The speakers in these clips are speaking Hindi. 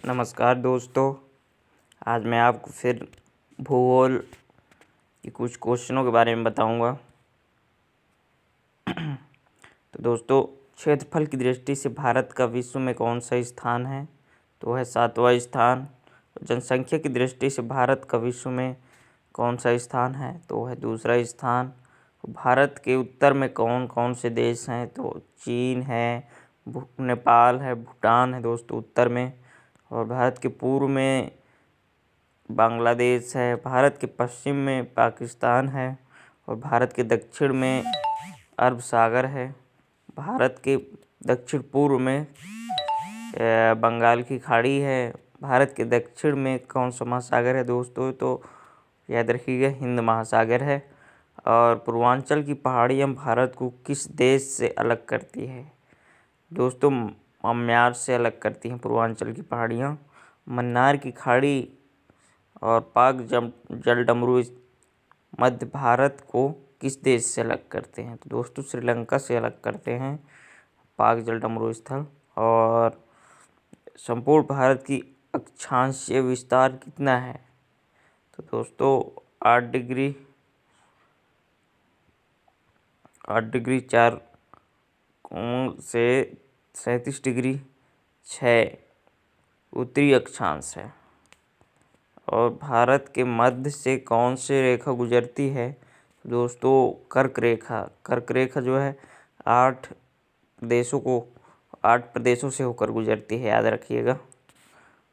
नमस्कार दोस्तों। आज मैं आपको फिर भूगोल की कुछ क्वेश्चनों के बारे में बताऊंगा। तो दोस्तों, क्षेत्रफल की दृष्टि से भारत का विश्व में कौन सा स्थान है? तो है 7वां स्थान। जनसंख्या की दृष्टि से भारत का विश्व में कौन सा स्थान है? तो है दूसरा स्थान। भारत के उत्तर में कौन कौन से देश हैं? तो चीन है, नेपाल है, भूटान है दोस्तों उत्तर में। और भारत के पूर्व में बांग्लादेश है, भारत के पश्चिम में पाकिस्तान है और भारत के दक्षिण में अरब सागर है। भारत के दक्षिण पूर्व में बंगाल की खाड़ी है। भारत के दक्षिण में कौन सा महासागर है दोस्तों? तो याद रखिएगा, हिंद महासागर है। और पूर्वांचल की पहाड़ियाँ भारत को किस देश से अलग करती है? दोस्तों, म्यांमार से अलग करती हैं पूर्वांचल की पहाड़ियाँ। मन्नार की खाड़ी और पाक जलडमरू मध्य भारत को किस देश से अलग करते हैं? तो दोस्तों, श्रीलंका से अलग करते हैं पाक जलडमरू स्थल। और संपूर्ण भारत की अक्षांशीय विस्तार कितना है? तो दोस्तों 8 डिग्री 4 से 37 डिग्री 6 उत्तरी अक्षांश है। और भारत के मध्य से कौन सी रेखा गुजरती है? दोस्तों कर्क रेखा जो है 8 प्रदेशों से होकर गुजरती है, याद रखिएगा।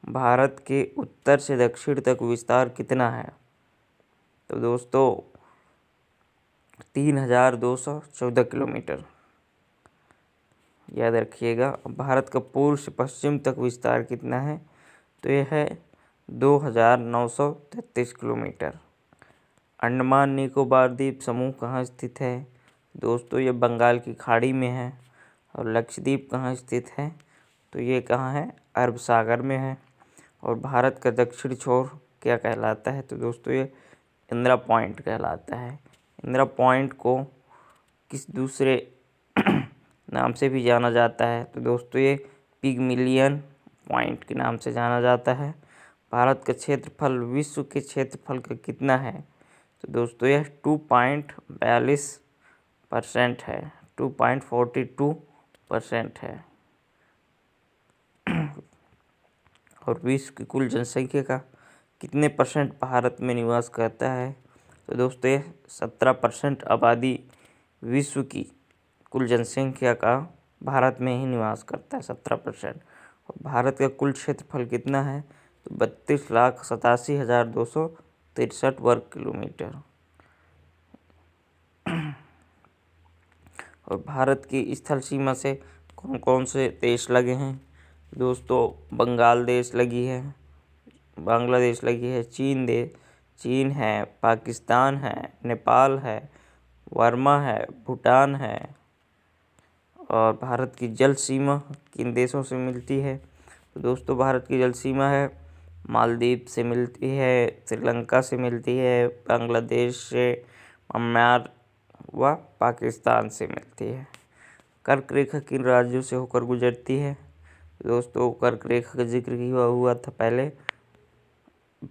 भारत के उत्तर से दक्षिण तक विस्तार कितना है? तो दोस्तों 3214 किलोमीटर, याद रखिएगा। भारत का पूर्व से पश्चिम तक विस्तार कितना है? तो यह है 2933 किलोमीटर। अंडमान निकोबार द्वीप समूह कहाँ स्थित है? दोस्तों ये बंगाल की खाड़ी में है। और लक्षद्वीप कहाँ स्थित है? तो ये कहाँ है? अरब सागर में है। और भारत का दक्षिण छोर क्या कहलाता है? तो दोस्तों ये इंदिरा पॉइंट कहलाता है। इंदिरा पॉइंट को किस दूसरे नाम से भी जाना जाता है? तो दोस्तों ये पिगमिलियन पॉइंट के नाम से जाना जाता है। भारत का क्षेत्रफल विश्व के क्षेत्रफल का कितना है? तो दोस्तों यह 2.42% है, 2.42% है। और विश्व की कुल जनसंख्या का कितने परसेंट भारत में निवास करता है? तो दोस्तों यह 17% आबादी विश्व की कुल जनसंख्या का भारत में ही निवास करता है, 17%। और भारत का कुल क्षेत्रफल कितना है? तो 32,87,263 वर्ग किलोमीटर। और भारत की स्थल सीमा से कौन कौन से देश लगे हैं? दोस्तों बंगाल देश लगी है, बांग्लादेश लगी है, चीन है, पाकिस्तान है, नेपाल है, वर्मा है, भूटान है। और भारत की जल सीमा किन देशों से मिलती है? तो दोस्तों भारत की जल सीमा है मालदीव से मिलती है, श्रीलंका से मिलती है, बांग्लादेश से, म्यांमार व पाकिस्तान से मिलती है। कर्क रेखा किन राज्यों से होकर गुजरती है? दोस्तों कर्क रेखा का जिक्र हुआ था पहले,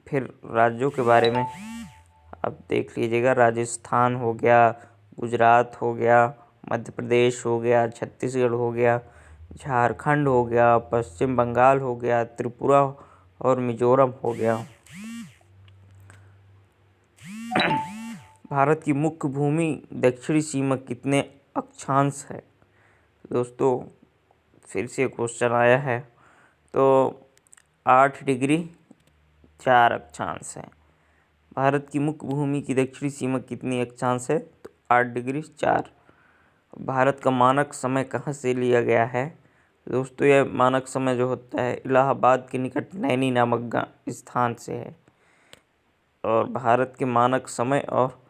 फिर राज्यों के बारे में अब देख लीजिएगा। राजस्थान हो गया, गुजरात हो गया, मध्य प्रदेश हो गया, छत्तीसगढ़ हो गया, झारखंड हो गया, पश्चिम बंगाल हो गया, त्रिपुरा और मिजोरम हो गया। भारत की मुख्य भूमि दक्षिणी सीमा कितने अक्षांश है? दोस्तों फिर से क्वेश्चन आया है, तो 8 डिग्री 4 अक्षांश है। भारत की मुख्य भूमि की दक्षिणी सीमा कितनी अक्षांश है? तो 8 डिग्री 4। भारत का मानक समय कहाँ से लिया गया है? दोस्तों यह मानक समय जो होता है इलाहाबाद के निकट नैनी नामक स्थान से है। और भारत के मानक समय और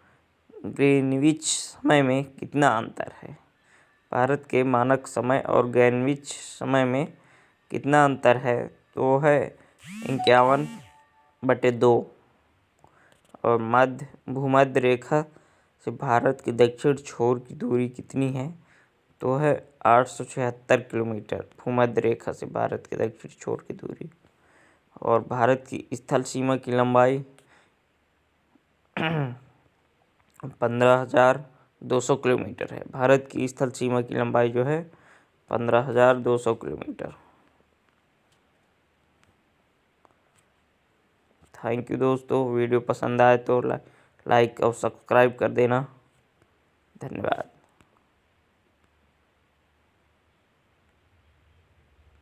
ग्रीनविच समय में कितना अंतर है? भारत के मानक समय और ग्रीनविच समय में कितना अंतर है? तो है 51/2। और भूमध्य रेखा से भारत के दक्षिण छोर की दूरी कितनी है? तो है 876 किलोमीटर भूमध्य रेखा से भारत के दक्षिण छोर की दूरी। और भारत की स्थल सीमा की लंबाई 15,200 किलोमीटर है। भारत की स्थल सीमा की लंबाई जो है 15,200 किलोमीटर। थैंक यू दोस्तों, वीडियो पसंद आए तो लाइक और सब्सक्राइब कर देना। धन्यवाद।